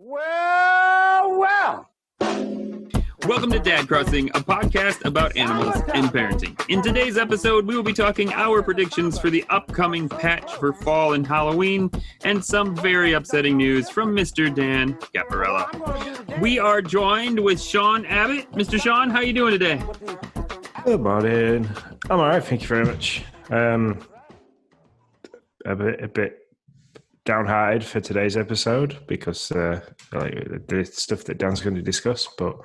Well. Welcome to Dad Crossing, a podcast about animals and parenting. In today's episode, we will be talking our predictions for the upcoming patch for fall and Halloween, and some very upsetting news from Mr. Dan Caparella. We are joined with Sean Abbott. Mr. Sean, how are you doing today? Good morning. I'm all right, thank you very much. A bit downhearted for today's episode because the stuff that Dan's going to discuss, but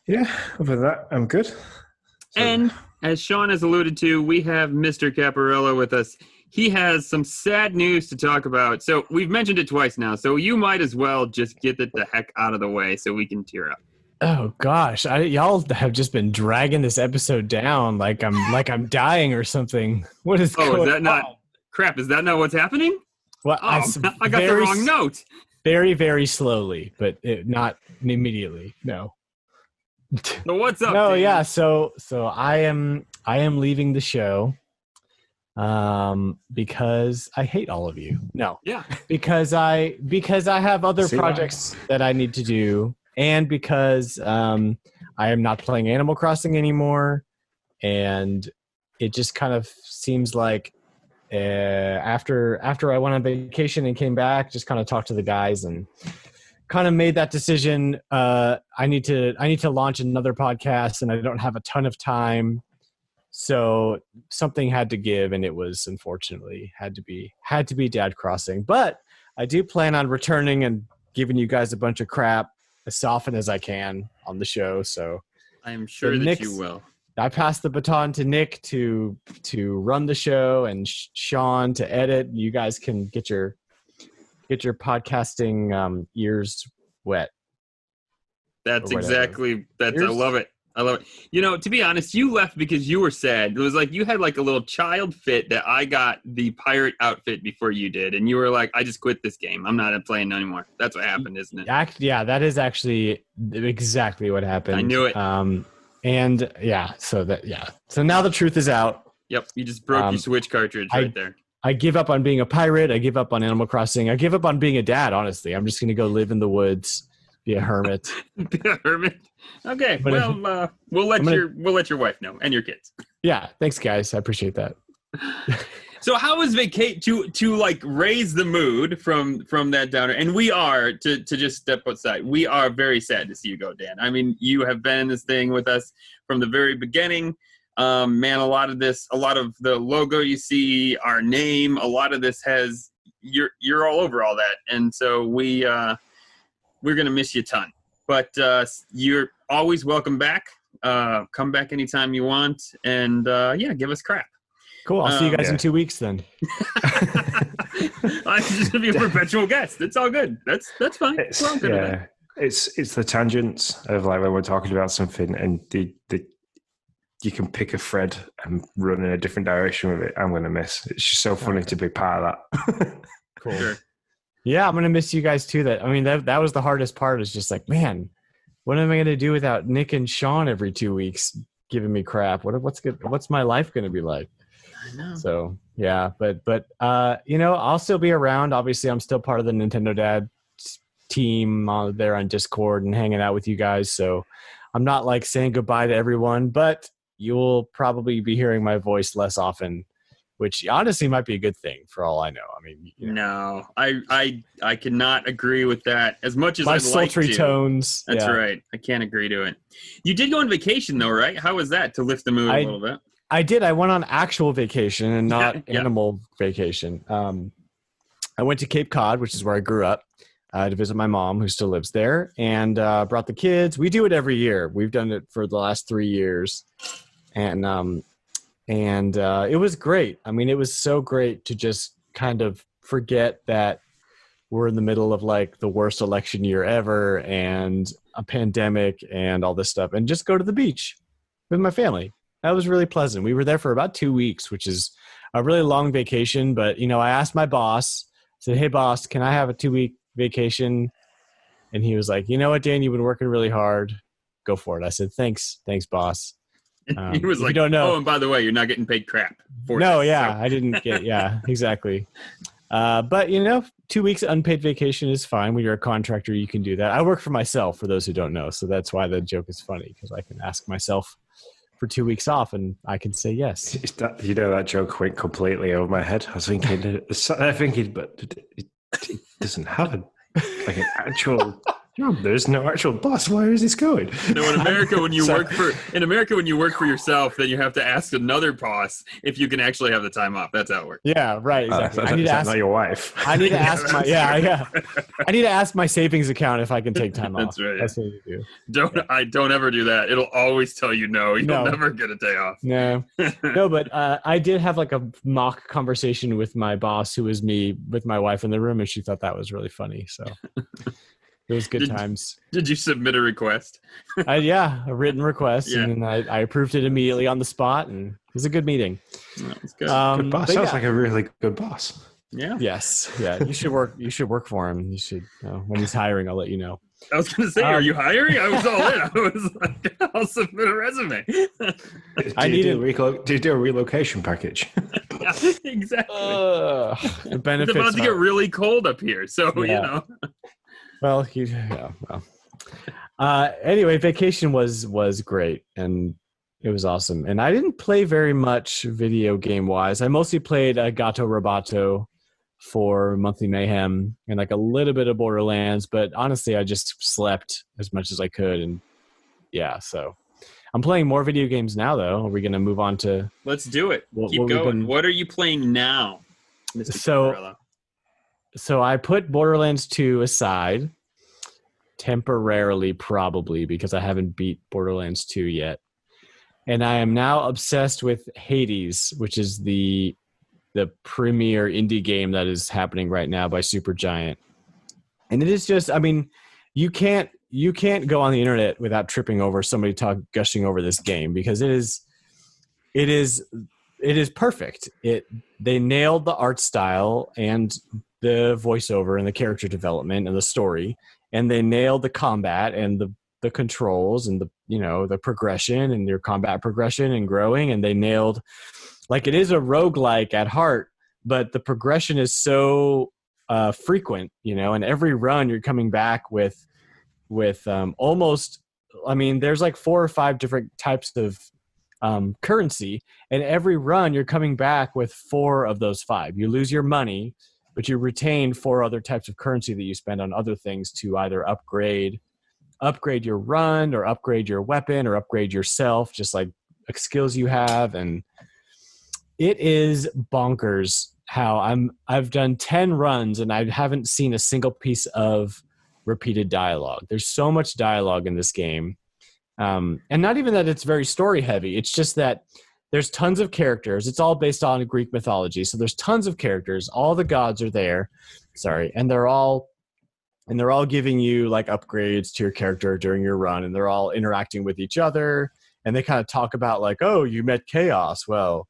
yeah, other than that, I'm good. And as Sean has alluded to, we have Mr. Caparella with us. He has some sad news to talk about. So we've mentioned it twice now, so you might as well just get it the heck out of the way so we can tear up. Oh gosh, y'all have just been dragging this episode down like I'm dying or something. What is going on? Oh, is that not crap? Is that not what's happening? Well, I got the wrong note. Very, very slowly, but not immediately. No. So what's up? No, Dan? yeah. So I am leaving the show, because I hate all of you. No. Yeah. Because I have other projects that I need to do. And because I am not playing Animal Crossing anymore, and it just kind of seems like after I went on vacation and came back, just kind of talked to the guys and kind of made that decision. I need to launch another podcast, and I don't have a ton of time, so something had to give, and it was unfortunately had to be Dad Crossing. But I do plan on returning and giving you guys a bunch of crap as often as I can on the show. So I am sure that you will. I passed the baton to Nick to run the show and Sean to edit. You guys can get your podcasting ears wet. That's exactly I love it. I love it. You know, to be honest, you left because you were sad. It was like you had like a little child fit that I got the pirate outfit before you did. And you were like, I just quit this game. I'm not playing anymore. That's what happened, isn't it? Yeah, that is actually exactly what happened. I knew it. And yeah, so now the truth is out. Yep, you just broke your Switch cartridge right there. I give up on being a pirate. I give up on Animal Crossing. I give up on being a dad, honestly. I'm just going to go live in the woods, be a hermit. Be a hermit? Okay, but we'll let your wife know and your kids. Yeah, thanks guys. I appreciate that. So how was to like raise the mood from that downer? And we are to just step outside. We are very sad to see you go, Dan. I mean, you have been in this thing with us from the very beginning. Man, a lot of the logo you see, our name, a lot of this you're all over all that. And so we're gonna miss you a ton. But you're always welcome back. Come back anytime you want, and give us crap. Cool. I'll see you guys in 2 weeks then. I'm just gonna be a perpetual guest. It's all good. That's fine. It's the tangents of like when we're talking about something, and the you can pick a thread and run in a different direction with it. I'm gonna miss. It's just so funny to be part of that. Cool. Sure. Yeah, I'm gonna miss you guys too. That was the hardest part. Is just like, man, what am I gonna do without Nick and Sean every 2 weeks giving me crap? What's my life gonna be like? I know. So yeah, but I'll still be around. Obviously, I'm still part of the Nintendo Dad team there on Discord and hanging out with you guys. So I'm not like saying goodbye to everyone, but you'll probably be hearing my voice less often, which honestly might be a good thing for all I know. I mean, no, I cannot agree with that as much as my I'd like to. sultry tones. That's right. I can't agree to it. You did go on vacation though, right? How was that to lift the mood a little bit? I did. I went on actual vacation and not animal vacation. I went to Cape Cod, which is where I grew up, to visit my mom, who still lives there, and brought the kids. We do it every year. We've done it for the last 3 years, and it was great. I mean, it was so great to just kind of forget that we're in the middle of like the worst election year ever and a pandemic and all this stuff, and just go to the beach with my family. That was really pleasant. We were there for about 2 weeks, which is a really long vacation. But, I asked my boss, I said, hey, boss, can I have a 2-week vacation? And he was like, you know what, Dan, you've been working really hard. Go for it. I said, thanks, boss. He was like, don't know. Oh, and by the way, you're not getting paid crap. I didn't get, yeah, exactly. But 2 weeks unpaid vacation is fine. When you're a contractor, you can do that. I work for myself, for those who don't know, so that's why the joke is funny, because I can ask myself for 2 weeks off, and I can say yes. That joke went completely over my head. I was thinking, but it doesn't have an actual job. There's no actual boss. Where is this going? No, in America, when you work for yourself, then you have to ask another boss if you can actually have the time off. That's how it works. Yeah, right. Exactly. I need to ask not your wife. I need to ask my I need to ask my savings account if I can take time off. That's right. That's what you do. Don't ever do that. It'll always tell you no. You'll never get a day off. No, but I did have like a mock conversation with my boss, who was me, with my wife in the room, and she thought that was really funny. So. It was good times. Did you submit a request? A written request, and I approved it immediately on the spot, and it was a good meeting. That's good. Good boss. Sounds like a really good boss. Yeah. Yes. Yeah. You should work. You should work for him. You should. When he's hiring, I'll let you know. I was going to say, are you hiring? I was all in. I was like, I'll submit a resume. Do you do a relocation package? Yeah, exactly. The benefits. It's about to get really cold up here, so Well, anyway, vacation was great, and it was awesome. And I didn't play very much video game wise. I mostly played Gato Roboto for Monthly Mayhem and like a little bit of Borderlands, but honestly, I just slept as much as I could. And so I'm playing more video games now, though. Are we going to move on to? Let's do it. Keep going. What are you playing now, Mr. Cinderella? So I put Borderlands 2 aside temporarily, probably because I haven't beat Borderlands 2 yet. And I am now obsessed with Hades, which is the premier indie game that is happening right now by Supergiant. And it is just, you can't go on the internet without tripping over somebody gushing over this game, because it is perfect. They nailed the art style and the voiceover and the character development and the story, and they nailed the combat and the controls and the progression and your combat progression and growing, and they nailed, like, it is a roguelike at heart, but the progression is so frequent, and every run you're coming back with almost, there's like 4 or 5 different types of currency, and every run you're coming back with 4 of those 5. You lose your money, but you retain 4 other types of currency that you spend on other things to either upgrade your run, or upgrade your weapon, or upgrade yourself, just like skills you have. And it is bonkers how I've done 10 runs and I haven't seen a single piece of repeated dialogue. There's so much dialogue in this game. And not even that it's very story heavy. It's just that there's tons of characters. It's all based on Greek mythology. So there's tons of characters. All the gods are there. And they're all giving you like upgrades to your character during your run, and they're all interacting with each other. And they kind of talk about like, oh, you met Chaos. Well,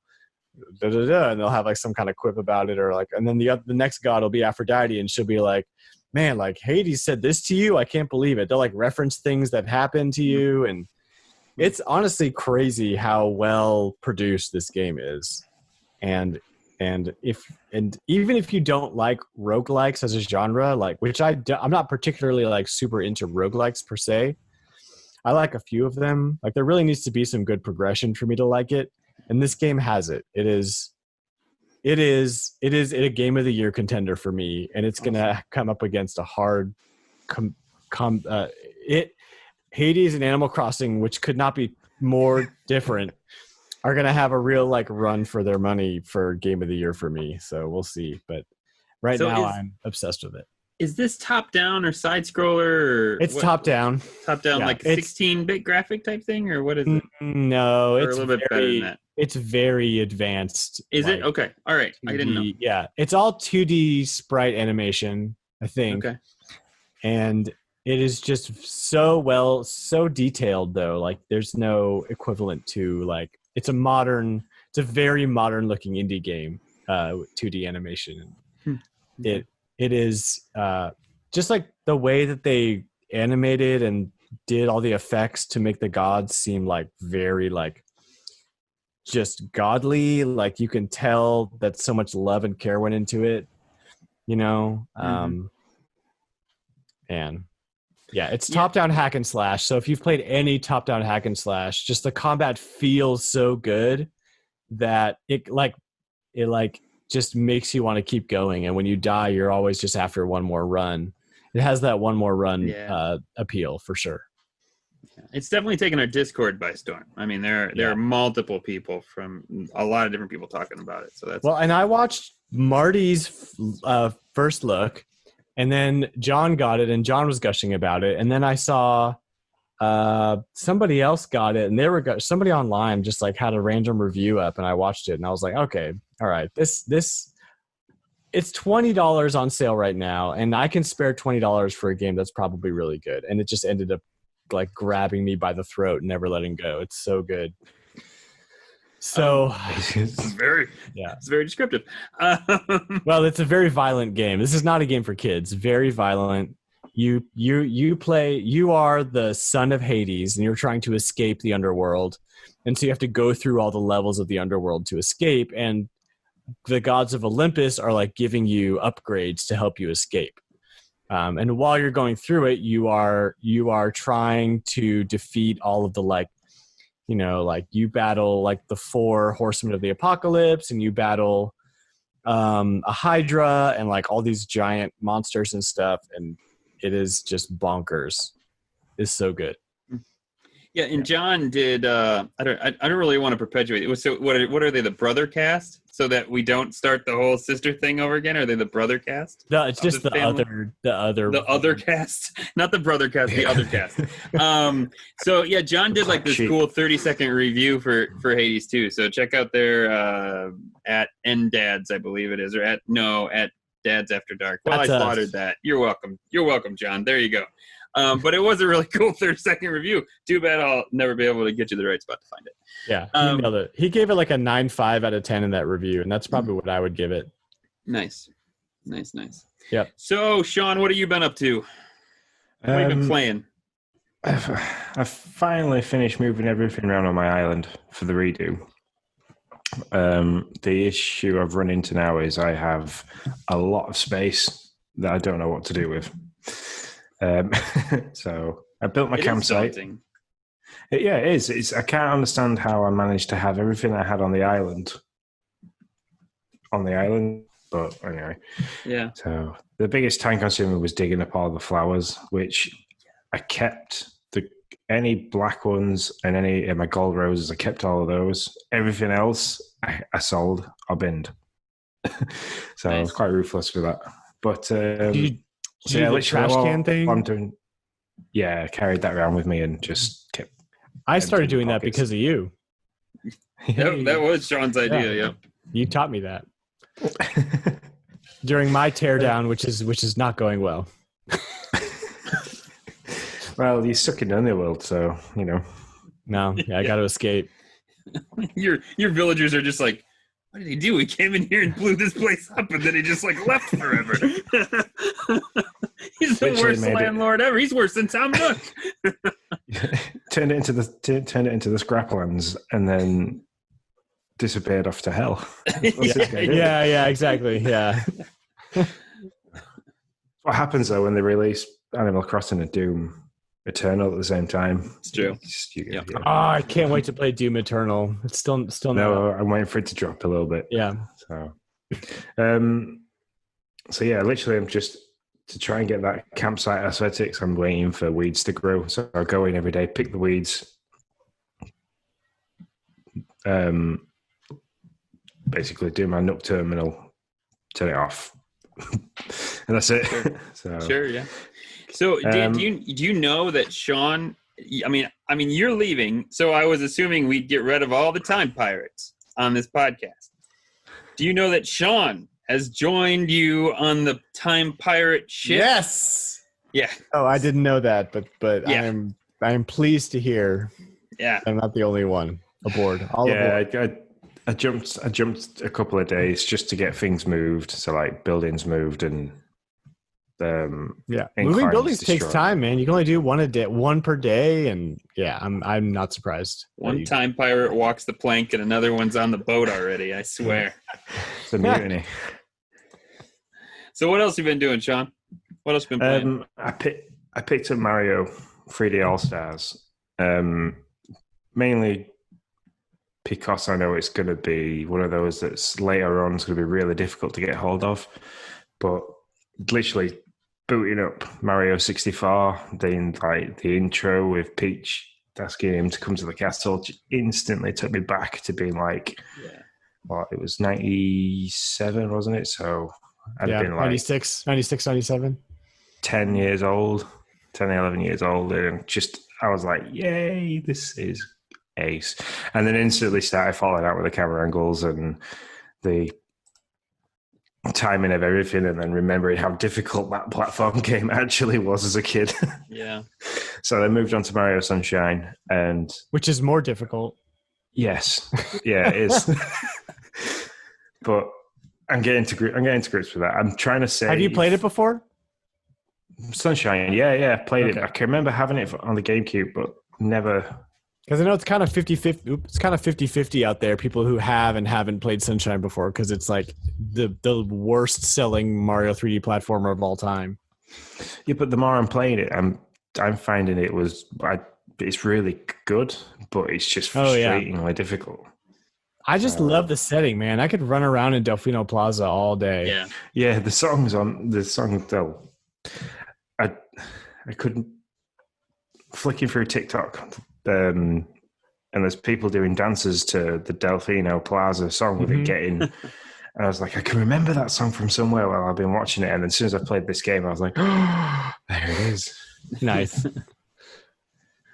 and they'll have like some kind of quip about it, or like, and then the next god will be Aphrodite, and she'll be like, man, like Hades said this to you. I can't believe it. They'll like reference things that happened to you, and it's honestly crazy how well produced this game is. And even if you don't like roguelikes as a genre, like, which I'm not particularly like super into roguelikes per se. I like a few of them. Like, there really needs to be some good progression for me to like it. And this game has it. It is a game of the year contender for me. And it's going to come up against a hard, Hades and Animal Crossing, which could not be more different, are going to have a real like run for their money for game of the year for me. So we'll see. But now I'm obsessed with it. Is this top down or side scroller? It's top down. Top down, yeah, like 16-bit graphic type thing, or what is it? No, it's a little bit better than that. It's very advanced. Is it? Okay. All right. 2D, I didn't know. Yeah. It's all 2D sprite animation, I think. Okay. And it is just so detailed though. Like, there's no equivalent to, like, it's a very modern looking indie game, 2D animation. It is just like the way that they animated and did all the effects to make the gods seem like very like just godly. Like, you can tell that so much love and care went into it. you know. And yeah, it's top-down hack and slash. So if you've played any top-down hack and slash, just the combat feels so good that it just makes you want to keep going. And when you die, you're always just after one more run. It has that one more run appeal for sure. It's definitely taken our Discord by storm. I mean, there are multiple people from a lot of different people talking about it. So that's and I watched Marty's first look, and then John got it, and John was gushing about it, and then I saw somebody else got it, and somebody online just like had a random review up, and I watched it, and I was like, okay, all right, this it's $20 on sale right now, and I can spare $20 for a game that's probably really good, and it just ended up like grabbing me by the throat and never letting go. It's so good. So it's very descriptive. Well, it's a very violent game. This is not a game for kids. Very violent. You are the son of Hades, and you're trying to escape the underworld, and so you have to go through all the levels of the underworld to escape, and the gods of Olympus are like giving you upgrades to help you escape. And while you're going through it, you are trying to defeat all of the you battle like the 4 horsemen of the apocalypse, and you battle a Hydra and like all these giant monsters and stuff, and it is just bonkers. It's so good. Yeah, and John did. I don't really want to perpetuate it. So what are they? The brother cast, so that we don't start the whole sister thing over again. Are they the brother cast? No, it's just the other cast, not the brother cast. The other cast. So yeah, John did like this cool 30-second review for Hades 2. So check out their at NDads, I believe it is, or at Dads After Dark. Well, that's I slaughtered that. You're welcome. You're welcome, John. There you go. But it was a really cool 30-second review. Too bad I'll never be able to get you the right spot to find it. Yeah, he nailed it. He gave it like a 9.5 out of 10 in that review, and that's probably what I would give it. Nice. Yep. So, Sean, what have you been up to? What have you been playing? I've finally finished moving everything around on my island for the redo. The issue I've run into now is I have a lot of space that I don't know what to do with. So I built my campsite. It is. I can't understand how I managed to have everything I had on the island. But anyway. Yeah. So the biggest time consumer was digging up all the flowers, which I kept any black ones and any my gold roses. I kept all of those. Everything else I sold or binned. So I was quite ruthless with that. But the trash can thing? I carried that around with me and just kept. I started doing that because of you. That was Sean's idea. Yeah. You taught me that during my teardown, which is not going well. Well, you're stuck in the underworld, so you know. No, I got to escape. Your villagers are just like, what did he do? He came in here and blew this place up, and then he just like left forever. He's the worst landlord ever. He's worse than Tom Nook. Turned it into the scraplands, and then disappeared off to hell. Yeah, exactly. Yeah. What happens though when they release Animal Crossing and Doom Eternal at the same time? It's true. I can't wait to play Doom Eternal. It's still no. I'm waiting for it to drop a little bit. Yeah. So yeah, literally, I'm just to try and get that campsite aesthetics. I'm waiting for weeds to grow, so I'll go in every day, pick the weeds. Basically, do my Nook terminal, turn it off, and that's it. Sure. Sure, yeah. So, Dan, do you know that Sean? I mean, you're leaving, so I was assuming we'd get rid of all the time pirates on this podcast. Do you know that Sean has joined you on the time pirate ship? Yes. Yeah. Oh, I didn't know that, but yeah. I am pleased to hear. Yeah. I'm not the only one aboard. Aboard. I jumped a couple of days just to get things moved, so like buildings moved and moving buildings takes time, man. You can only do one per day, and I'm not surprised. One time pirate walks the plank and another one's on the boat already. I swear. It's a mutiny. So what else have you been doing, Sean? What else have you been playing? I picked up Mario 3D All Stars, mainly because I know it's going to be one of those that's later on is going to be really difficult to get hold of. But literally booting up Mario 64, then like the intro with Peach asking him to come to the castle, instantly took me back to being like, well, it was 97, wasn't it? So I'd been like 96, 97. 10 years old, 10, 11 years old. And just, I was like, yay, this is ace. And then instantly started falling out with the camera angles and the timing of everything, and then remembering how difficult that platform game actually was as a kid. Yeah. So I moved on to Mario Sunshine, and which is more difficult. Yes, yeah, it is. But I'm getting to grips with that. I'm trying to say. Have you played it before? Sunshine, yeah, played it. Okay. I can remember having it on the GameCube, but never. Because I know it's kind of 50-50. It's kind of 50-50 out there. People who have and haven't played Sunshine before, because it's like the worst selling Mario 3D platformer of all time. Yeah, but the more I'm playing it, I'm finding it's really good, but it's just frustratingly difficult. I just love the setting, man. I could run around in Delfino Plaza all day. Yeah. The songs though. I couldn't flicking through TikTok. And there's people doing dances to the Delfino Plaza song with it getting. And I was like, I can remember that song from somewhere while I've been watching it. And as soon as I played this game, I was like, oh, there it is. Nice.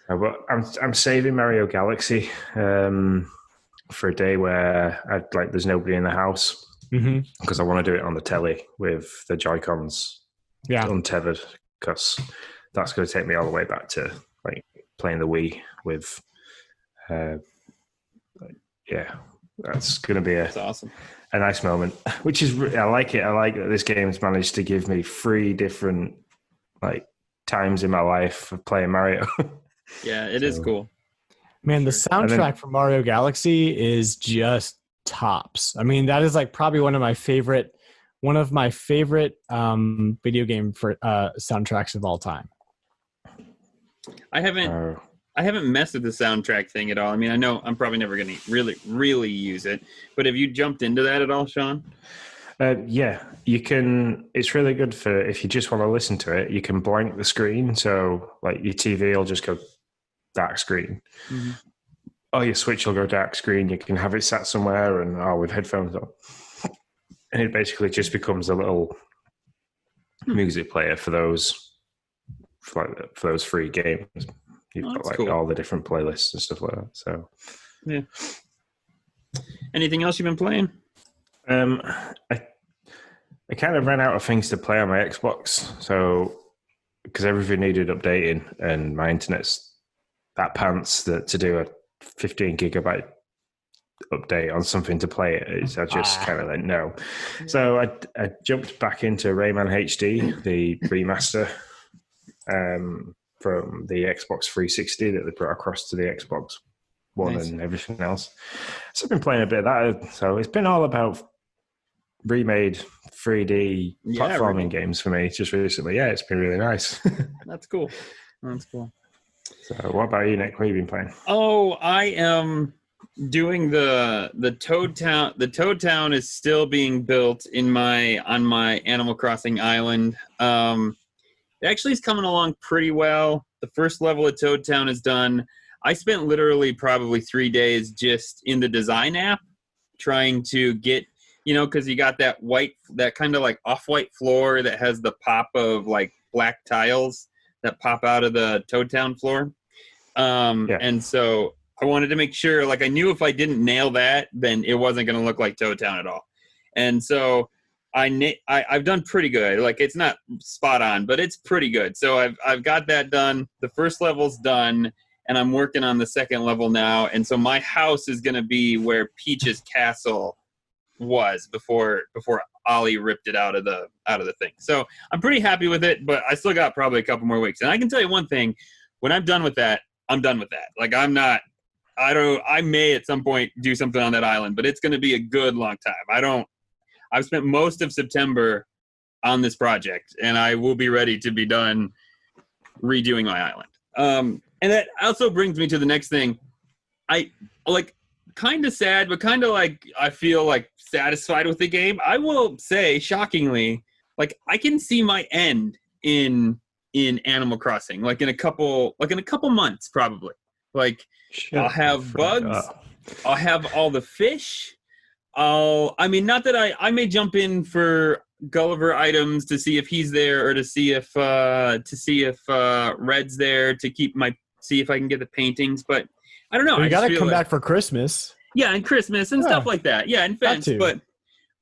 But I'm saving Mario Galaxy for a day where there's nobody in the house because I want to do it on the telly with the Joy-Cons untethered, because that's going to take me all the way back to like playing the Wii with. That's going to be awesome. A nice moment, which is I like it. I like that this game's managed to give me 3 different like times in my life of playing Mario. Yeah, it is cool. Man, the soundtrack for Mario Galaxy is just tops. I mean, that is like probably one of my favorite video game for soundtracks of all time. I haven't messed with the soundtrack thing at all. I mean, I know I'm probably never going to really use it, but have you jumped into that at all, Sean? Yeah, you can. It's really good for if you just want to listen to it. You can blank the screen, so like your TV will just go dark screen, or your Switch will go dark screen. You can have it sat somewhere and with headphones on, and it basically just becomes a little music player for those free games. You've got like cool. All the different playlists and stuff like that. So, yeah. Anything else you've been playing? I kind of ran out of things to play on my Xbox, so because everything needed updating and my internet's that pants that to do a 15 gigabyte update on something to play it, I just kind of like no. So I jumped back into Rayman HD, the remaster. From the Xbox 360 that they brought across to the Xbox One and everything else. So I've been playing a bit of that. So it's been all about remade 3D platforming games for me just recently. Yeah, it's been really nice. That's cool. So what about you, Nick? What have you been playing? Oh, I am doing the Toad Town. The Toad Town is still being built on my Animal Crossing island. It actually is coming along pretty well. The first level of Toad Town is done. I spent literally probably 3 days just in the design app trying to get, because you got that kind of like off-white floor that has the pop of like black tiles that pop out of the Toad Town floor. And so I wanted to make sure, like I knew if I didn't nail that, then it wasn't going to look like Toad Town at all. And so I've done pretty good. Like it's not spot on, but it's pretty good. So I've got that done. The first level's done, and I'm working on the second level now. And so my house is going to be where Peach's castle was before Ollie ripped it out of the thing. So I'm pretty happy with it, but I still got probably a couple more weeks. And I can tell you one thing: when I'm done with that, I'm done with that. Like I may at some point do something on that island, but it's going to be a good long time. I've spent most of September on this project, and I will be ready to be done redoing my island. And that also brings me to the next thing. I like kind of sad, but kind of like I feel like satisfied with the game. I will say, shockingly, like I can see my end in Animal Crossing, like in a couple months, probably. Like I'll have bugs, I'll have all the fish. I mean, not that I may jump in for Gulliver items to see if he's there, or to see if Red's there, to see if I can get the paintings, but I don't know. You got to come back for Christmas. Yeah, and Christmas and stuff like that. Yeah, and Fence,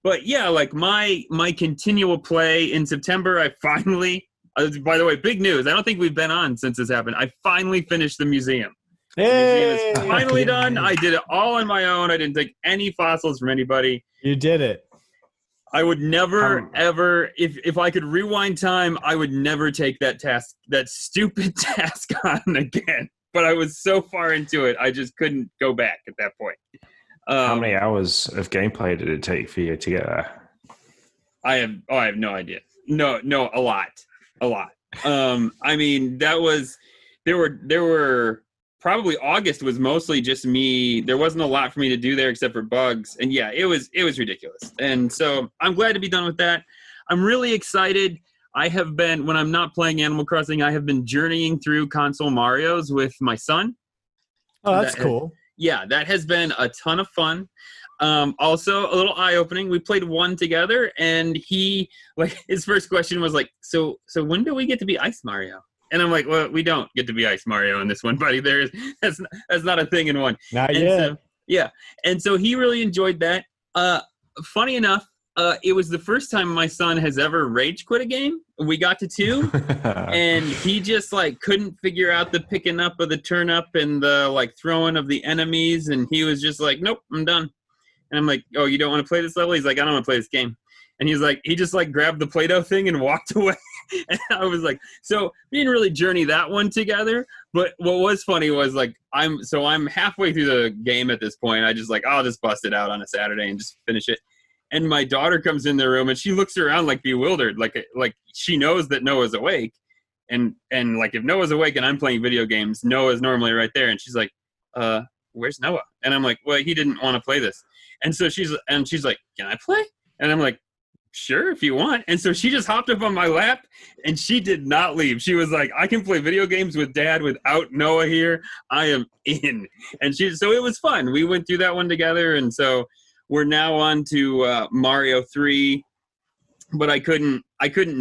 but yeah, like my continual play in September, I finally. By the way, big news! I don't think we've been on since this happened. I finally finished the museum. Hey! The museum is finally done. I did it all on my own. I didn't take any fossils from anybody. You did it. I would never, ever, if I could rewind time, I would never take that stupid task on again. But I was so far into it, I just couldn't go back at that point. How many hours of gameplay did it take for you to get there? I have no idea. No, a lot. I mean, there were probably August was mostly just me. There wasn't a lot for me to do there except for bugs. And yeah, it was ridiculous. And so I'm glad to be done with that. I'm really excited. I have been, when I'm not playing Animal Crossing, I have been journeying through console Marios with my son. Oh, that's cool. Yeah, that has been a ton of fun. Also a little eye-opening. We played one together, and he, like, his first question was like, so when do we get to be Ice Mario? And I'm like, well, we don't get to be Ice Mario in this one, buddy. That's not a thing in one. Not yet. So, yeah. And so he really enjoyed that. Funny enough, it was the first time my son has ever rage quit a game. We got to 2, and he just like couldn't figure out the picking up of the turn up and the like throwing of the enemies, and he was just like, nope, I'm done. And I'm like, oh, you don't want to play this level? He's like, I don't want to play this game. And he's like, he just like grabbed the Play-Doh thing and walked away. And I was like, so we didn't really journey that one together. But what was funny was like, I'm halfway through the game at this point. I just like, I'll just bust it out on a Saturday and just finish it. And my daughter comes in the room and she looks around like bewildered, like she knows that Noah's awake. And like if Noah's awake and I'm playing video games, Noah's normally right there. And she's like, where's Noah? And I'm like, well, he didn't want to play this. And so she's like, can I play? And I'm like, sure, if you want. And so she just hopped up on my lap, and she did not leave. She was like, I can play video games with Dad without Noah here. I am in. And so it was fun. We went through that one together, and so we're now on to Mario 3. But I couldn't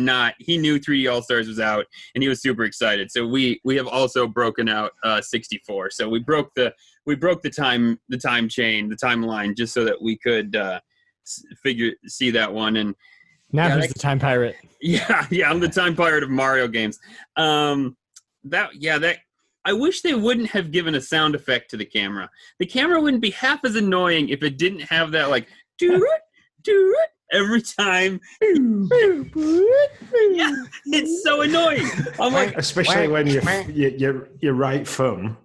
not. He knew 3D All-Stars was out, and he was super excited. So we have also broken out 64. So we broke the time chain, the timeline, just so that we could see that one. And now who's the time pirate? Yeah, I'm the time pirate of Mario games. That I wish they wouldn't have given a sound effect to the camera. The camera wouldn't be half as annoying if it didn't have that like do it every time. Yeah, it's so annoying. I'm like, especially when your right thumb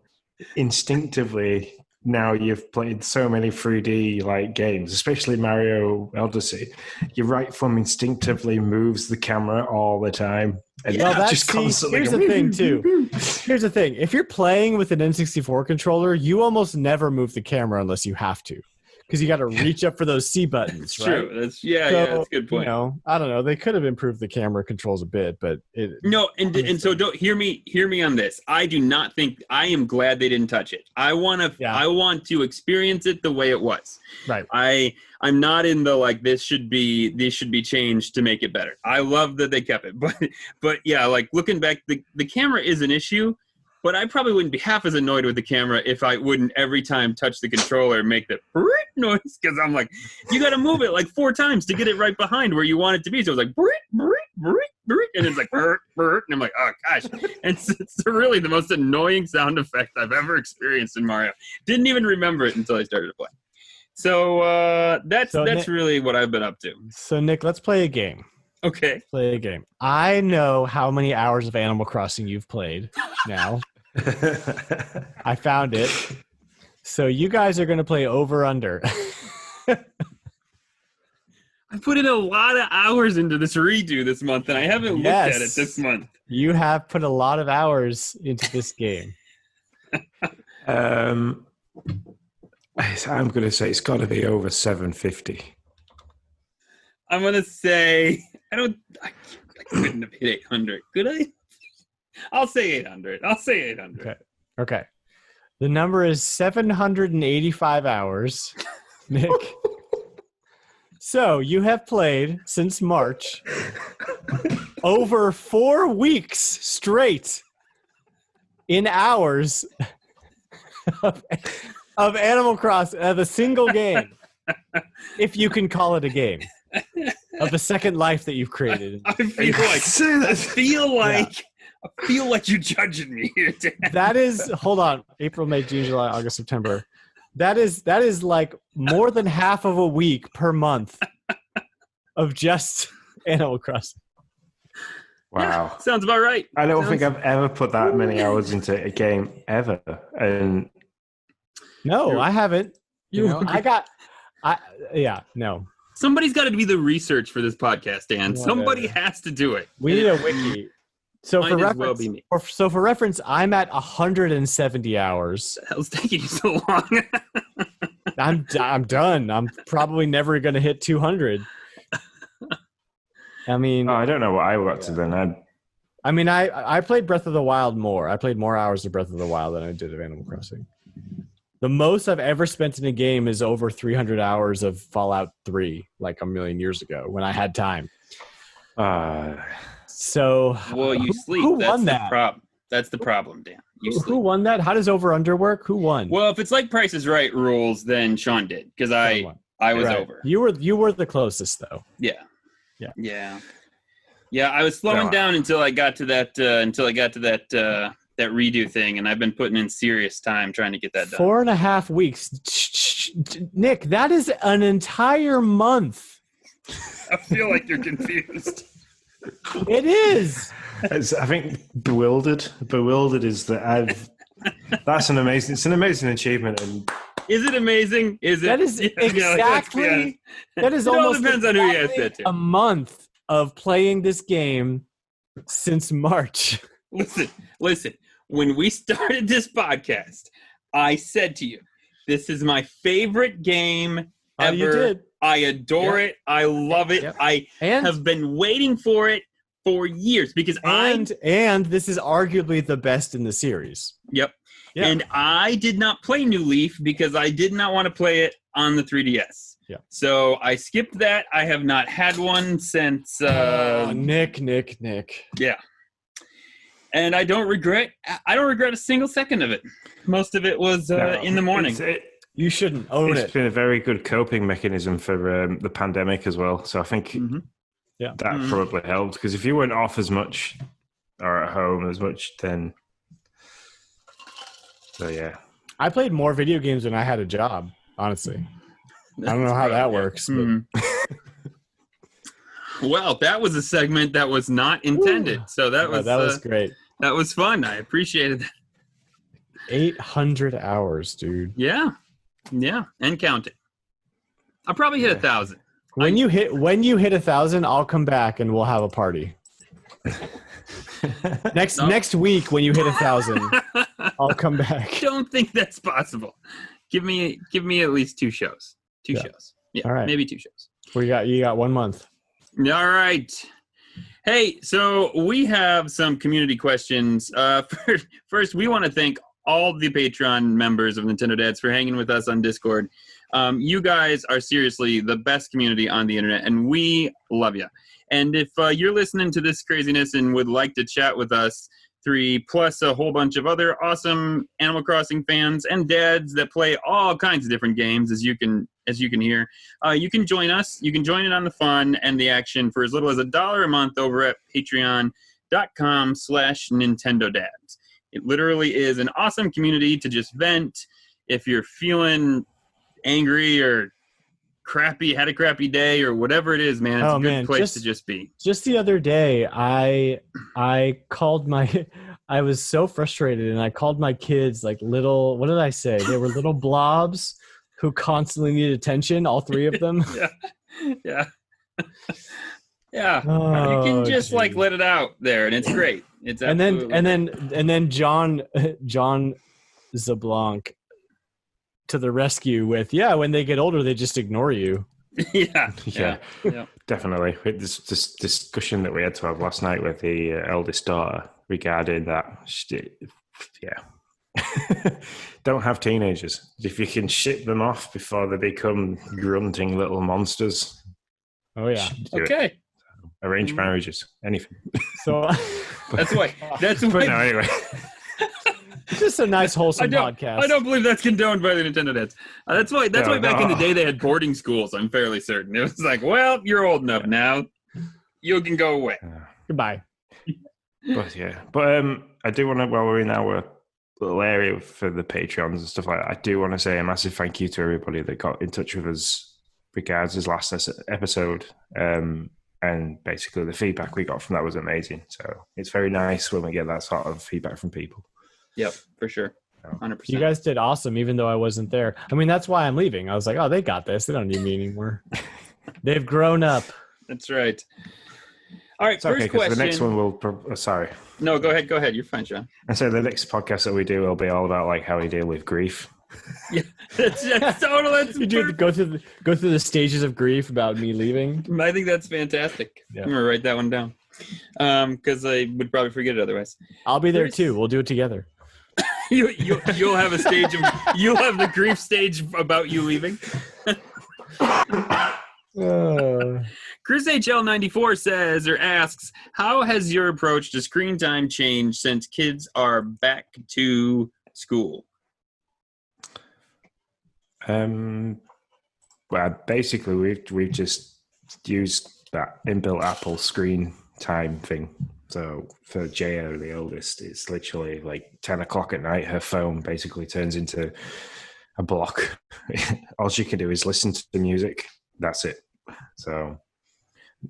instinctively. Now you've played so many 3D like games, especially Mario Odyssey. Your right thumb instinctively moves the camera all the time. And just constantly. Here's the thing too. Here's the thing. If you're playing with an N64 controller, you almost never move the camera unless you have to. Because you got to reach up for those C buttons, that's right? True. That's a good point. You know, I don't know. They could have improved the camera controls a bit, but so don't hear me on this. I do not think. I am glad they didn't touch it. I want to experience it the way it was. Right. I'm not in the like this should be changed to make it better. I love that they kept it, but yeah, like looking back, the camera is an issue. But I probably wouldn't be half as annoyed with the camera if I wouldn't every time touch the controller make the noise, because I'm like, you got to move it like 4 times to get it right behind where you want it to be. So it's like, and it's like, and I'm like, oh gosh. And it's really the most annoying sound effect I've ever experienced in Mario. Didn't even remember it until I started to play. So that's really what I've been up to. So Nick, let's play a game. Okay. Play a game. I know how many hours of Animal Crossing you've played now. I found it. So you guys are going to play over under. I put in a lot of hours into this redo this month, and I haven't looked at it this month. You have put a lot of hours into this game. I'm going to say it's got to be over 750. I'm going to say I couldn't have hit 800. Could I? I'll say 800. Okay. The number is 785 hours, Nick. So you have played since March over 4 weeks straight in hours of Animal Crossing, of a single game, if you can call it a game, of the second life that you've created. I feel like you're judging me here, Dan. That is, hold on, April, May, June, July, August, September. That is like more than half of a week per month of just Animal Crossing. Wow. Yeah, sounds about right. I don't think I've ever put that many hours into a game ever. And no, I haven't. No. Somebody's got to be the research for this podcast, Dan. Whatever. Somebody has to do it. We need a wiki. So Might for as reference, well be me. for reference, I'm at 170 hours. The hell's taking you so long? I'm done. I'm probably never going to hit 200. I mean, I don't know what I got to then. I played Breath of the Wild more. I played more hours of Breath of the Wild than I did of Animal Crossing. The most I've ever spent in a game is over 300 hours of Fallout 3, like a million years ago when I had time. So, well, you sleep. Who That's won the that? problem. That's the problem, Dan. You sleep. Who won that? How does over/under work? Who won? Well, if it's like Price is Right rules, then Sean did because I was Right. over. You were the closest though. Yeah. I was slowing down until I got to that that redo thing, and I've been putting in serious time trying to get that done. 4.5 weeks, Nick. That is an entire month. I feel like you're confused. It is. I think bewildered. Bewildered is that that's an amazing achievement. And is it amazing? Is it? That is exactly. That is it almost all depends on who you ask that to. A month of playing this game since March. Listen. When we started this podcast, I said to you, "This is my favorite game ever. You did. I adore it. I love it. I have been waiting for it for years because and this is arguably the best in the series. Yep. Yeah. And I did not play New Leaf because I did not want to play it on the 3DS. Yeah. So I skipped that. I have not had one since. Nick. Yeah. And I don't regret a single second of it. Most of it was in the morning. You shouldn't own it. It's been a very good coping mechanism for the pandemic as well. So I think that probably helped because if you weren't off as much or at home as much, then so yeah. I played more video games when I had a job. Honestly, I don't know how that works. But. Well, that was a segment that was not intended. So that was great. That was fun. I appreciated that. 800 hours, dude. Yeah, and counting. I'll probably hit 1,000. When you hit 1,000, I'll come back and we'll have a party. Next week, when you hit 1,000, I'll come back. Don't think that's possible. Give me at least 2 shows. 2 shows. Yeah, all right. Maybe 2 shows. You got 1 month. All right. Hey, so we have some community questions. First, we want to thank all the Patreon members of Nintendo Dads for hanging with us on Discord. You guys are seriously the best community on the internet, and we love you. And if you're listening to this craziness and would like to chat with us, 3 plus a whole bunch of other awesome Animal Crossing fans and dads that play all kinds of different games, as you can hear, you can join us. You can join in on the fun and the action for as little as $1 a month over at patreon.com/NintendoDads. It literally is an awesome community to just vent. If you're feeling angry or crappy, had a crappy day or whatever it is, man, it's a good place to just be. Just the other day, I called I was so frustrated and I called my kids like little, what did I say? They were little blobs who constantly needed attention, all 3 of them. Yeah. Yeah, you Oh, can just like geez. let it out there, and it's great. It's and then absolutely and then John Zablanc to the rescue with, yeah, when they get older, they just ignore you. great. Yeah, Yeah, yeah. definitely. This discussion that we had to have last night with the eldest daughter regarding that. Yeah. Don't have teenagers. If you can ship them off before they become grunting little monsters, Oh yeah. do it. Okay. Arranged Mhm. marriages, anything. So That's why. That's But why. no, anyway. it's just a nice wholesome podcast. I don't believe that's condoned by the Nintendo Dads. That's why. That's No, why back in the no. day they had boarding schools. I'm fairly certain. It was like, well, you're old enough now. You can go away. Goodbye. But yeah, I do want to, while we're in our little area for the Patreons and stuff like that, I do want to say a massive thank you to everybody that got in touch with us regards his last episode. And basically the feedback we got from that was amazing. So it's very nice when we get that sort of feedback from people. Yep, for sure. 100%. You guys did awesome, even though I wasn't there. I mean, that's why I'm leaving. I was like, oh, they got this. They don't need me anymore. They've grown up. That's right. All right, It's okay, first question. the next one will. Sorry. No, go ahead. Go ahead. You're fine, Sean. And so the next podcast that we do will be all about like how we deal with grief. Yeah, that's total. That's You do go through the stages of grief about me leaving. I think that's fantastic. Yeah. I'm gonna write that one down because I would probably forget it otherwise. I'll be there too. We'll do it together. You'll have a stage of you'll have the grief stage about you leaving. Chris HL94 says or asks, how has your approach to screen time changed since kids are back to school? Well, basically, we've just used that inbuilt Apple screen time thing. So for Jo, the oldest, it's literally like 10 o'clock at night. Her phone basically turns into a block. All she can do is listen to the music. That's it. So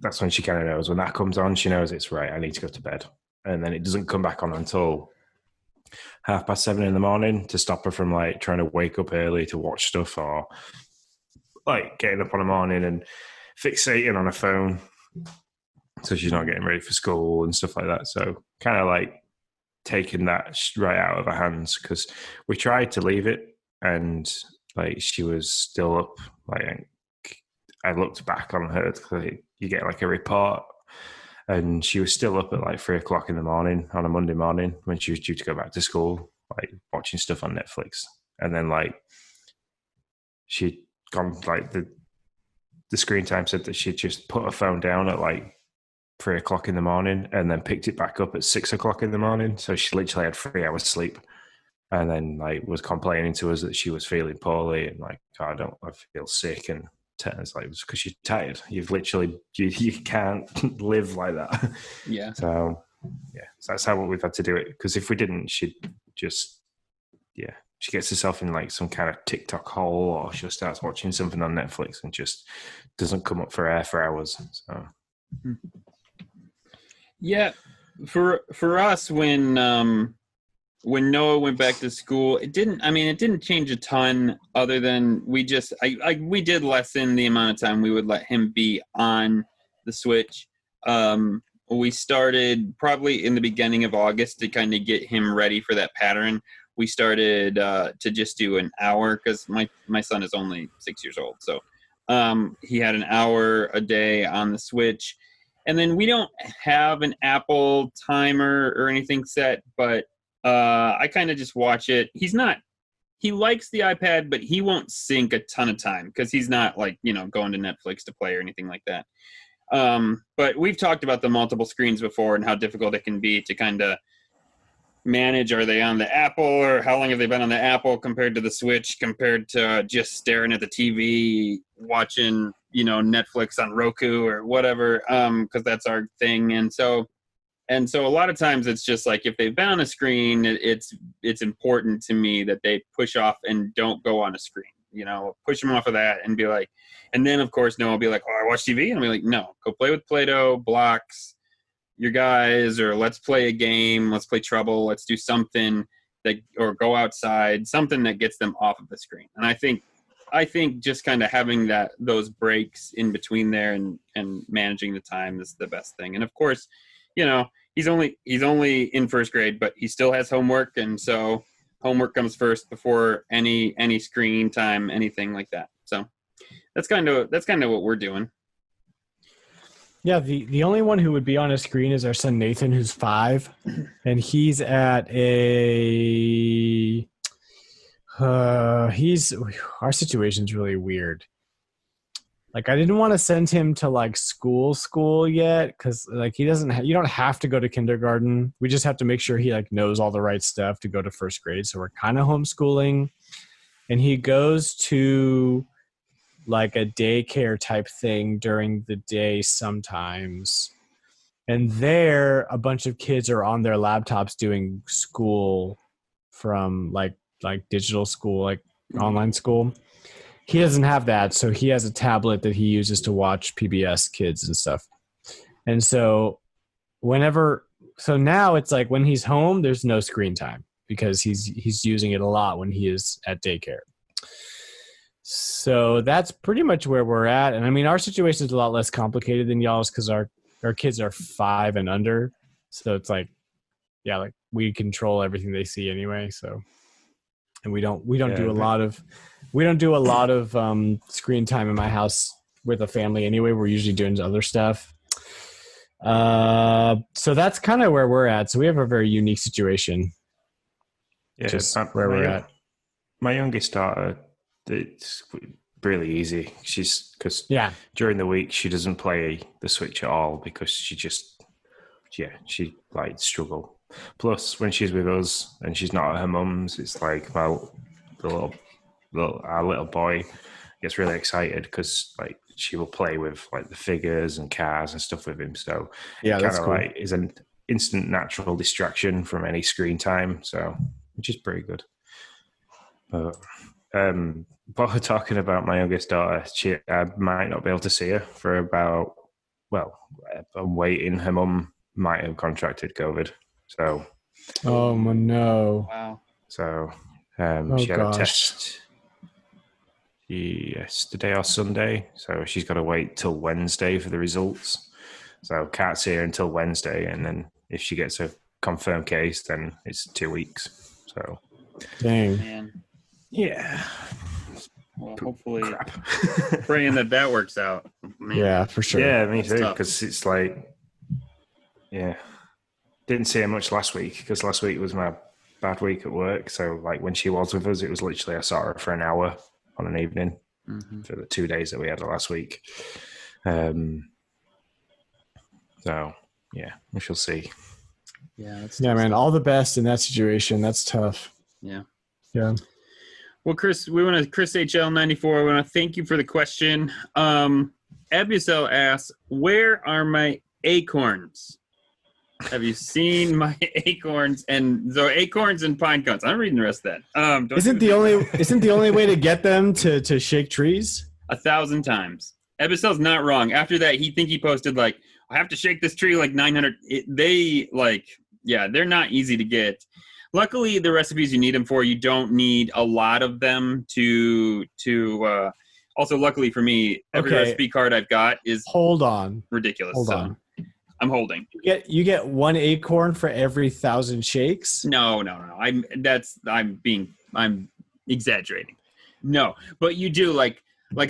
that's when she kind of knows. When that comes on, she knows it's right. I need to go to bed. And then it doesn't come back on until 7:30 in the morning to stop her from like trying to wake up early to watch stuff or like getting up on the morning and fixating on a phone. So she's not getting ready for school and stuff like that. So kind of like taking that right out of her hands because we tried to leave it and like she was still up. Like I looked back on her, you get like a report and she was still up at like 3 o'clock in the morning on a Monday morning when she was due to go back to school, like watching stuff on Netflix. And then like she'd gone like the screen time said that she'd just put her phone down at like 3 o'clock in the morning and then picked it back up at 6 o'clock in the morning. So she literally had 3 hours sleep and then like was complaining to us that she was feeling poorly and like, I feel sick. And it's like, it's because you're tired. You've literally, you can't live like that. Yeah. So yeah, so that's how we've had to do it. Because if we didn't, she'd just, she gets herself in like some kind of TikTok hole or she'll start watching something on Netflix and just doesn't come up for air for hours. So. Yeah, for us when Noah went back to school, it didn't change a ton other than we did lessen the amount of time we would let him be on the Switch. We started probably in the beginning of August to kind of get him ready for that pattern. We started to just do an hour because my son is only 6 years old. So he had an hour a day on the Switch. And then we don't have an Apple timer or anything set, but I kind of just watch it. He likes the iPad, but he won't sink a ton of time because he's not like, going to Netflix to play or anything like that. But we've talked about the multiple screens before and how difficult it can be to kind of manage. Are they on the Apple or how long have they been on the Apple compared to the Switch compared to just staring at the TV, watching, Netflix on Roku or whatever, because that's our thing. And so a lot of times it's just like if they've been on a screen, it's important to me that they push off and don't go on a screen. Push them off of that and be like, and then of course Noah will be like, oh, I watch TV, and I'll be like, no, go play with Play-Doh, blocks, your guys, or let's play a game, let's play Trouble, let's do something or go outside, something that gets them off of the screen. And I think I think just kind of having those breaks in between there and managing the time is the best thing. And of course, he's only in first grade, but he still has homework, and so homework comes first before any screen time, anything like that. So that's kind of what we're doing. Yeah, the only one who would be on a screen is our son Nathan, who's 5, and he's at our situation's really weird. Like, I didn't want to send him to like school yet, because like you don't have to go to kindergarten. We just have to make sure he like knows all the right stuff to go to first grade. So we're kind of homeschooling, and he goes to like a daycare type thing during the day sometimes. And there, a bunch of kids are on their laptops doing school from like digital school, like online school. He doesn't have that, so he has a tablet that he uses to watch PBS Kids and stuff. And so now it's like when he's home, there's no screen time because he's using it a lot when he is at daycare. So that's pretty much where we're at. And I mean, our situation is a lot less complicated than y'all's because our kids are 5 and under. So it's like, yeah, like we control everything they see anyway. So, and we don't do a lot of screen time in my house with a family anyway. We're usually doing other stuff. So that's kind of where we're at. So we have a very unique situation. Yeah, just where we're at. My youngest daughter, it's really easy. Because during the week she doesn't play the Switch at all because she like struggle. Plus, when she's with us and she's not at her mum's, it's like our little boy gets really excited because like she will play with like the figures and cars and stuff with him. So yeah, that's cool. like is an instant natural distraction from any screen time. So which is pretty good. But while we're talking about my youngest daughter, I might not be able to see her for about, I'm waiting. Her mum might have contracted COVID. So. Oh, no. Wow. So she had a test yesterday or Sunday. So she's got to wait till Wednesday for the results. So can't see her until Wednesday. And then if she gets a confirmed case, then it's 2 weeks. So. Dang. Man. Yeah. Well, hopefully, praying that works out. Man. Yeah, for sure. Yeah, me too. Because it's like, didn't see her much last week because last week was my bad week at work. So, like, when she was with us, it was literally I saw her for an hour on an evening for the 2 days that we had last week. So, yeah, we shall see. Yeah, man. All the best in that situation. That's tough. Yeah. Yeah. Well, Chris HL94, I want to thank you for the question. Abucel asks, where are my acorns? Have you seen my acorns? And so acorns and pine cones. I'm reading the rest of that. Isn't the only way to get them to shake trees? 1,000 times. Abucel's not wrong. After that, he posted like, I have to shake this tree like 900. They're not easy to get. Luckily, the recipes you need them for, you don't need a lot of them to also, luckily for me, every recipe card I've got is ridiculous. Hold on. I'm holding. You get 1 acorn for every 1,000 shakes? No. I'm exaggerating. No, but you do like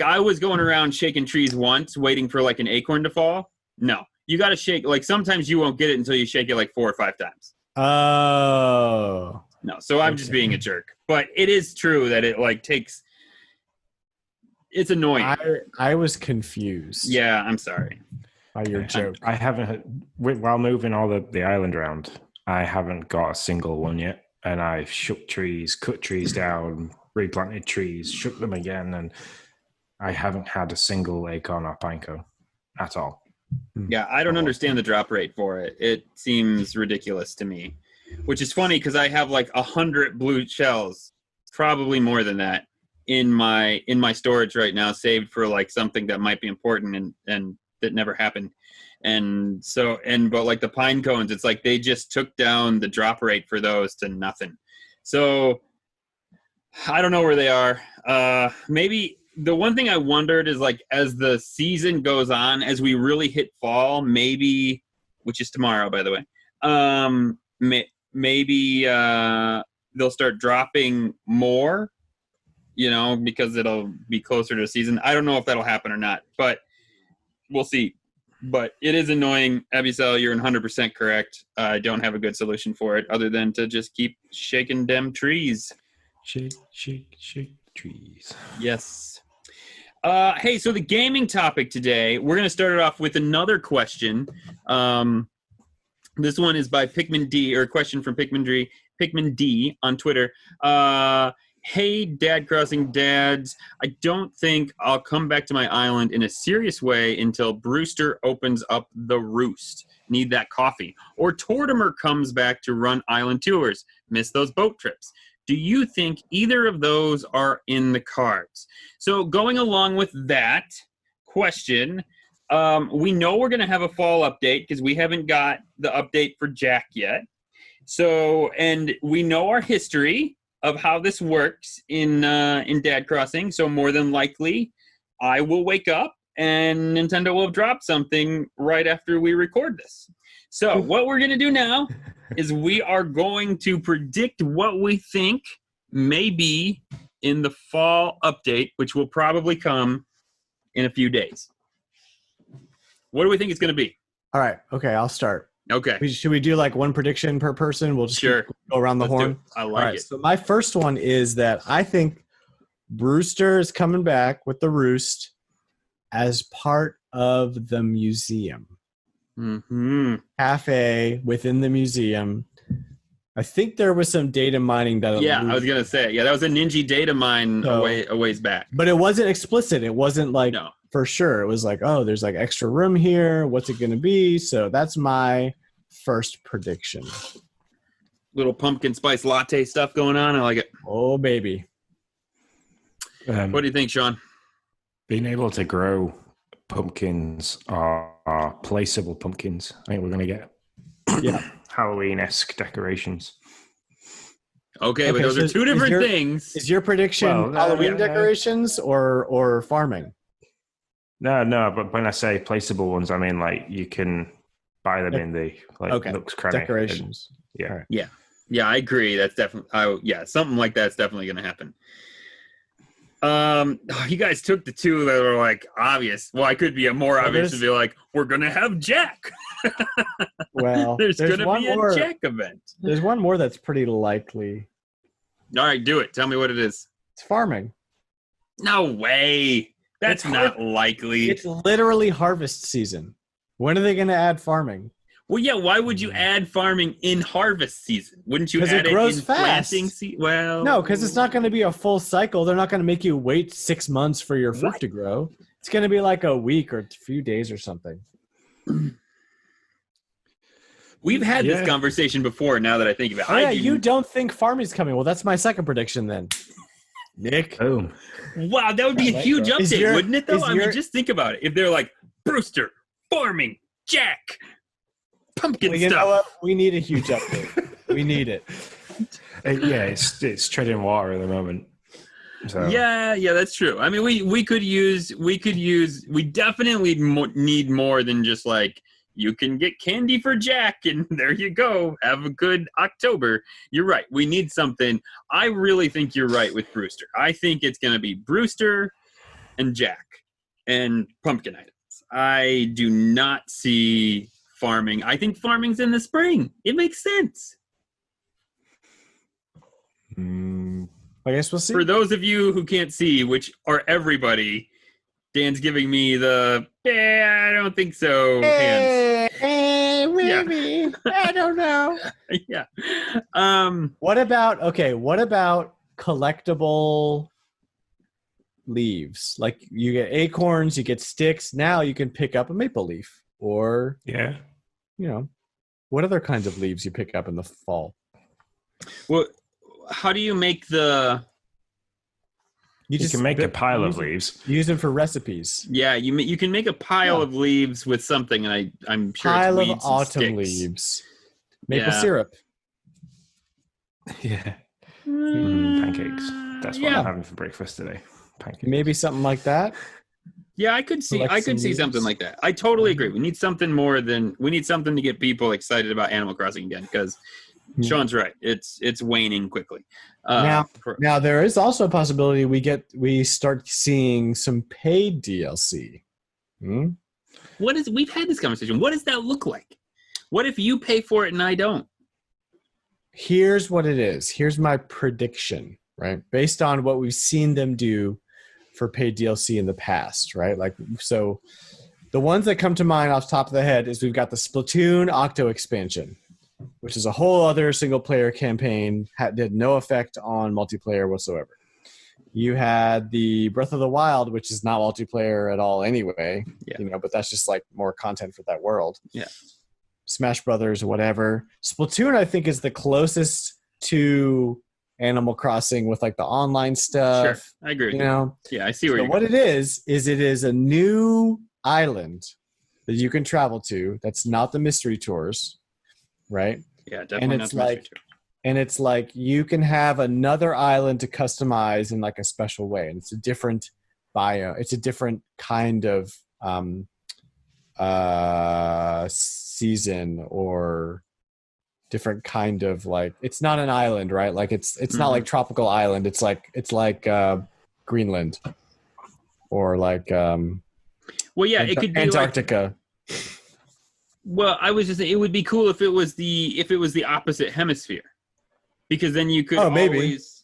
I was going around shaking trees once, waiting for like an acorn to fall. No, you got to shake. Like sometimes you won't get it until you shake it like 4 or 5 times. Oh. No, so I'm just being a jerk. But it is true that it like takes. It's annoying. I was confused. Yeah, I'm sorry. By your joke. I haven't, while moving all the island around, I haven't got a single one yet. And I've shook trees, cut trees down, replanted trees, shook them again, and I haven't had a single acorn or pine cone at all. Yeah, I don't understand the drop rate for it. It seems ridiculous to me, which is funny because I have like 100 blue shells, probably more than that, in my storage right now, saved for like something that might be important and that never happened. But like the pine cones, it's like they just took down the drop rate for those to nothing. So I don't know where they are. Maybe the one thing I wondered is like as the season goes on, as we really hit fall, maybe, which is tomorrow, by the way, maybe they'll start dropping more, because it'll be closer to the season. I don't know if that'll happen or not, but we'll see. But it is annoying. Abigail, you're 100% correct. I don't have a good solution for it other than to just keep shaking them trees. Shake, shake, shake trees. Yes. Hey, so the gaming topic today, we're going to start it off with another question. This one is by Pikmin D, or a question from Pikmin D on Twitter. Hey, Dad Crossing Dads, I don't think I'll come back to my island in a serious way until Brewster opens up the Roost. Need that coffee. Or Tortimer comes back to run island tours. Miss those boat trips. Do you think either of those are in the cards? So going along with that question, we know we're going to have a fall update because we haven't got the update for Jack yet. So, and we know our history of how this works in Dad Crossing. So more than likely, I will wake up and Nintendo will drop something right after we record this. So what we're going to do now is we are going to predict what we think may be in the fall update, which will probably come in a few days. What do we think it's going to be? All right. Okay, I'll start. Okay. Should we do like one prediction per person? We'll just Sure. go around the Let's do horn. it. I like it. So my first one is that I think Brewster is coming back with the Roost as part of the museum. Mm-hmm. Cafe within the museum. I think there was some data mining that. Yeah, I was gonna say. Yeah, that was a Ninja data mine a ways back. But it wasn't explicit. It wasn't like for sure. It was like, oh, there's like extra room here. What's it gonna be? So that's my first prediction. Little pumpkin spice latte stuff going on. I like it. Oh baby. What do you think, Sean? Being able to grow pumpkins are placeable pumpkins. I think we're going to get Halloween-esque decorations. Okay, but those are two different things. Is your prediction Halloween decorations or farming? No, but when I say placeable ones, I mean like you can buy them in the looks cranny decorations. Yeah, I agree. That's definitely something like that's definitely going to happen. You guys took the two that were like obvious. Well, I could be more obvious to be like, we're gonna have Jack. Well, there's gonna be a Jack event. There's one more that's pretty likely. All right, do it. Tell me what it is. It's farming. No way. That's not likely. It's literally harvest season. When are they gonna add farming? Well, yeah. Why would you add farming in harvest season? Wouldn't you add it grows in fast. planting season? Well, no, because it's not going to be a full cycle. They're not going to make you wait 6 months for your fruit to grow. It's going to be like a week or a few days or something. We've had this conversation before. Now that I think about it, oh, yeah, you don't think farming's coming? Well, that's my second prediction then. Nick, boom! Wow, that would be a huge update, wouldn't it? Though I mean, just think about it. If they're like Brewster, farming, Jack. Pumpkin stuff. Know what? We need a huge update. We need it. It's treading water at the moment. So. Yeah, that's true. I mean, we definitely need more than just like you can get candy for Jack and there you go. Have a good October. You're right. We need something. I really think you're right with Brewster. I think it's going to be Brewster and Jack and pumpkin items. I do not see farming. I think farming's in the spring. It makes sense. I guess we'll see. For those of you who can't see, which are everybody, Dan's giving me the I don't think so hands. Maybe. I don't know. Yeah. What about collectible leaves? Like you get acorns, you get sticks. Now you can pick up a maple leaf. Or, what other kinds of leaves you pick up in the fall? Well, how do you make the... You can make a pile of leaves. Use them for recipes. Yeah, you can make a pile of leaves with something, and I'm sure pile it's of autumn leaves. Maple syrup. Yeah. Pancakes. That's what I'm having for breakfast today. Pancakes. Maybe something like that. Yeah, I could see something like that. I totally agree. We need something to get people excited about Animal Crossing again, because Sean's right. It's waning quickly. Now there is also a possibility we start seeing some paid DLC. We've had this conversation. What does that look like? What if you pay for it and I don't? Here's what it is. Here's my prediction, right? Based on what we've seen them do for paid DLC in the past, right? Like, so the ones that come to mind off the top of the head is we've got the Splatoon Octo expansion, which is a whole other single player campaign, did no effect on multiplayer whatsoever. You had the Breath of the Wild, which is not multiplayer at all anyway, but that's just like more content for that world. Yeah. Smash Brothers, whatever. Splatoon, I think, is the closest to Animal Crossing with like the online stuff. Sure, I agree with you. Yeah, I see where you're going. What it is it is a new island that you can travel to that's not the mystery tours, right? Yeah, definitely not the mystery tour. And it's like you can have another island to customize in like a special way. And it's a different bio. It's a different kind of season or different kind of like, it's not an island, right? Like it's not like tropical island. It's like Greenland or like it could be Antarctica. Well, I was just saying, it would be cool if it was the opposite hemisphere, because then you could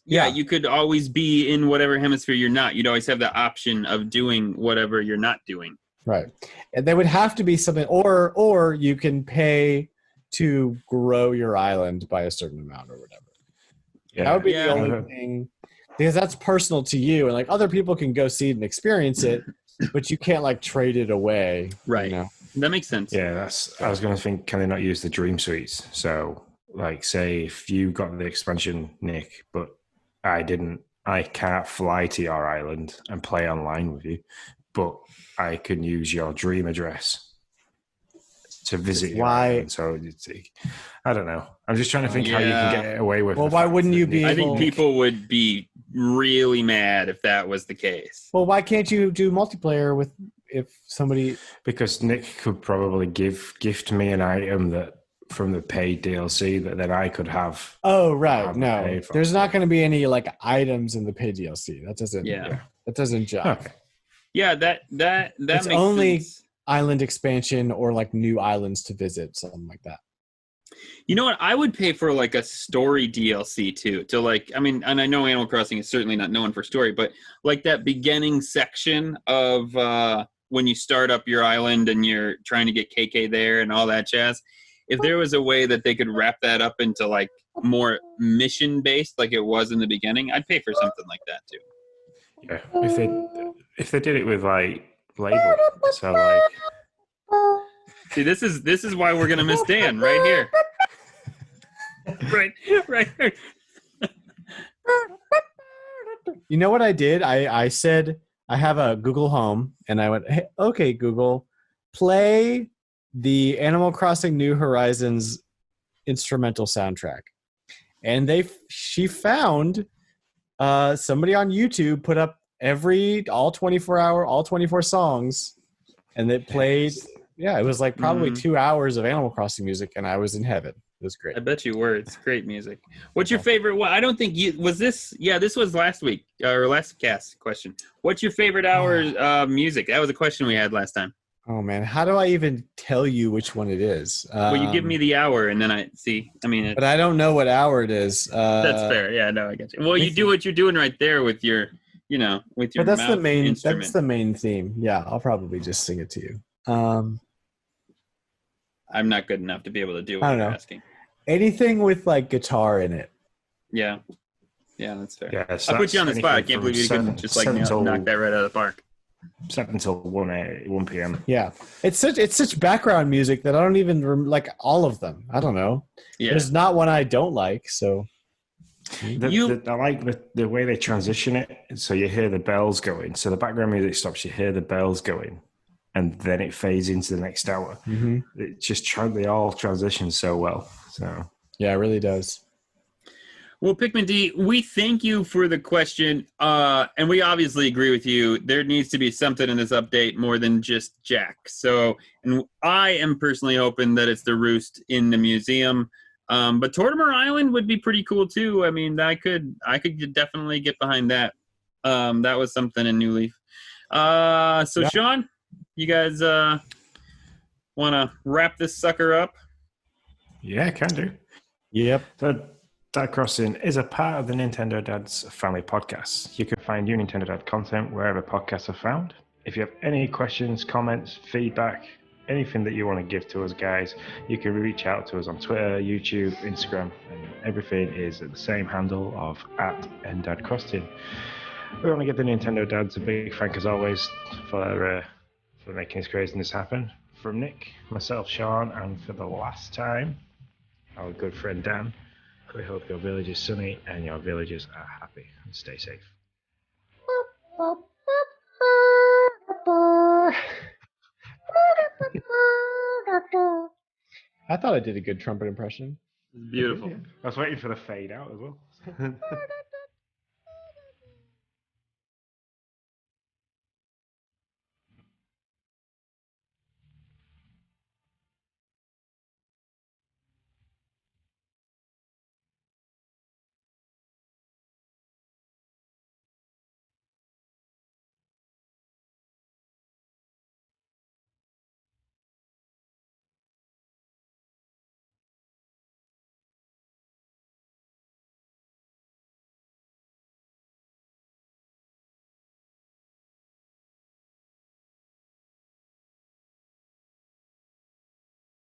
you could always be in whatever hemisphere you're not. You'd always have the option of doing whatever you're not doing. Right. And there would have to be something, or you can pay to grow your island by a certain amount or whatever. Yeah. That would be the only thing, because that's personal to you, and like other people can go see it and experience it, but you can't like trade it away. Right. That makes sense. Yeah, I was going to think, can they not use the Dream Suites? So like say if you got the expansion, Nick, but I can't fly to your island and play online with you, but I can use your dream address to visit your island. So I don't know. I'm just trying to think how you can get away with it. Well, why wouldn't you be I think people would be really mad if that was the case. Well, why can't you do multiplayer with if somebody... Because Nick could probably gift me an item that from the paid DLC that then I could have. Oh, right. No, there's not going to be any like items in the paid DLC. That doesn't. Yeah. That doesn't jive. Okay. Yeah, that it's makes only sense. Island expansion or like new islands to visit, something like that. You know what? I would pay for like a story DLC too. To like, I mean, and I know Animal Crossing is certainly not known for story, but like that beginning section of when you start up your island and you're trying to get KK there and all that jazz. If there was a way that they could wrap that up into like more mission based, like it was in the beginning, I'd pay for something like that too. Yeah, if they did it with like label, so like. See, this is why we're gonna miss Dan right here. right here. You know what I did? I said I have a Google Home, and I went, hey, okay, Google, play the Animal Crossing New Horizons instrumental soundtrack. And she found somebody on YouTube put up all 24 songs, and it played. Yeah, it was like probably 2 hours of Animal Crossing music, and I was in heaven. It was great. I bet you were. It's great music. What's your favorite one? I don't think was this. Yeah, this was last week or last cast question. What's your favorite hour music? That was a question we had last time. Oh man, how do I even tell you which one it is? Well, you give me the hour, and then I see. I mean, but I don't know what hour it is. That's fair. Yeah, no, I get you. Well, you do what you're doing right there with your, with your. But that's the main. Instrument. That's the main theme. Yeah, I'll probably just sing it to you. I'm not good enough to be able to do what you're asking. Anything with like guitar in it. Yeah, that's fair. Yeah, I put you on the spot. I can't believe you couldn't just like knock that right out of the park. 7 until 1 p.m. Yeah, it's such background music that I don't even like all of them. I don't know. Yeah. There's not one I don't like. So I like the way they transition it. So you hear the bells going. So the background music stops. You hear the bells going, and then it fades into the next hour. Mm-hmm. It just they all transition so well. So yeah, it really does. Well, Pikmin D, we thank you for the question, and we obviously agree with you. There needs to be something in this update more than just Jack. So, and I am personally hoping that it's the roost in the museum. But Tortimer Island would be pretty cool too. I mean, I could definitely get behind that. That was something in New Leaf. So Yeah. Sean, you guys want to wrap this sucker up? Yeah, can do. Yep. So Dad Crossing is a part of the Nintendo Dad's family podcast. You can find new Nintendo Dad content wherever podcasts are found. If you have any questions, comments, feedback, anything that you want to give to us guys, you can reach out to us on Twitter, YouTube, Instagram, and everything is at the same handle of @NDadCrossing. We want to give the Nintendo Dads a big thank as always for making this craziness happen. From Nick, myself, Sean, and for the last time, our good friend Dan. We hope your village is sunny and your villagers are happy, and stay safe. I thought I did a good trumpet impression. Beautiful. I was waiting for the fade out as well.